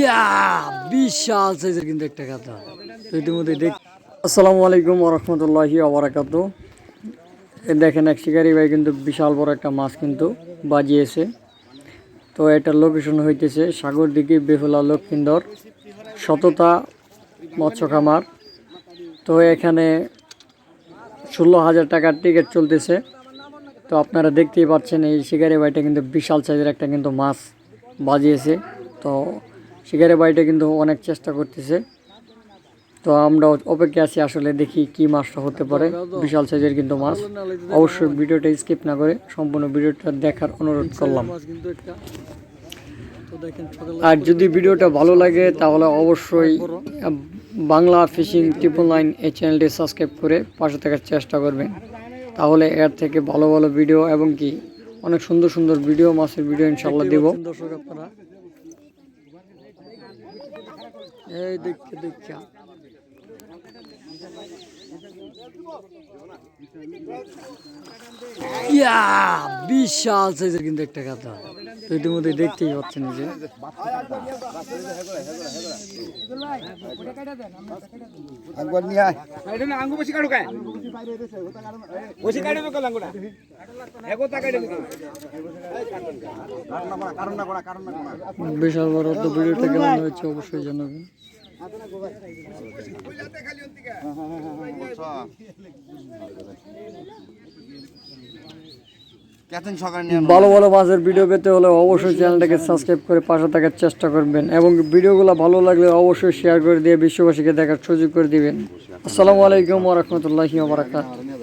ইয়া বিশাল সাইজের কিন্তু একটা কাতলা। তো ইতিমধ্যে দেখ আসসালামু আলাইকুম ওয়া রাহমাতুল্লাহি ওয়া বারাকাতুহু। দেখেন এক শিকারি ভাই কিন্তু বিশাল বড় একটা মাছ কিন্তু বাজিয়েছে। তো এটার লোকেশন হইতেছে সাগরদিঘি বেহুলা লক্ষিন্দর সততা মৎস্য খামার। তো এখানে 16,000 টাকার টিকিট চলতেছে। তো আপনারা দেখতেই পাচ্ছেন এই শিকারি ভাইটা কিন্তু বিশাল সাইজের একটা কিন্তু মাছ বাজিয়েছে। তো শিকারি ভাইটা কিন্তু অনেক চেষ্টা করতেছে। তো আমরা অপেক্ষা আছি, আসলে দেখি কি মাছটা হতে পারে। বিশাল সাইজের কিন্তু মাছ। অবশ্যই ভিডিওটা স্কিপ না করে সম্পূর্ণ ভিডিওটা দেখার অনুরোধ করলাম। আর যদি ভিডিওটা ভালো লাগে তাহলে অবশ্যই বাংলা ফিশিং 999 এই চ্যানেলটি সাবস্ক্রাইব করে পাশে থাকার চেষ্টা করবেন। তাহলে এর থেকে ভালো ভালো ভিডিও এবং কি অনেক সুন্দর সুন্দর ভিডিও, মাছের ভিডিও ইনশাল্লাহ দেব। দর্শক আপনারা এই দেখা ইয়া বিশাল সাইজের কিন্তু একটা কাতলা। তো ইতিমধ্যে দেখতেই পাচ্ছেন যে বিশাল বড়। তো ভিডিওটা কেমন হয়েছে অবশ্যই জানাবেন। ভালো ভালো মাছের ভিডিও পেতে হলে অবশ্যই চ্যানেলটাকে সাবস্ক্রাইব করে পাশে থাকার চেষ্টা করবেন এবং ভিডিওগুলো ভালো লাগলে অবশ্যই শেয়ার করে দিয়ে বিশ্ববাসীকে দেখার সুযোগ করে দিবেন। আসসালামু আলাইকুম ওয়া রাহমাতুল্লাহি ওয়া বারাকাতুহু।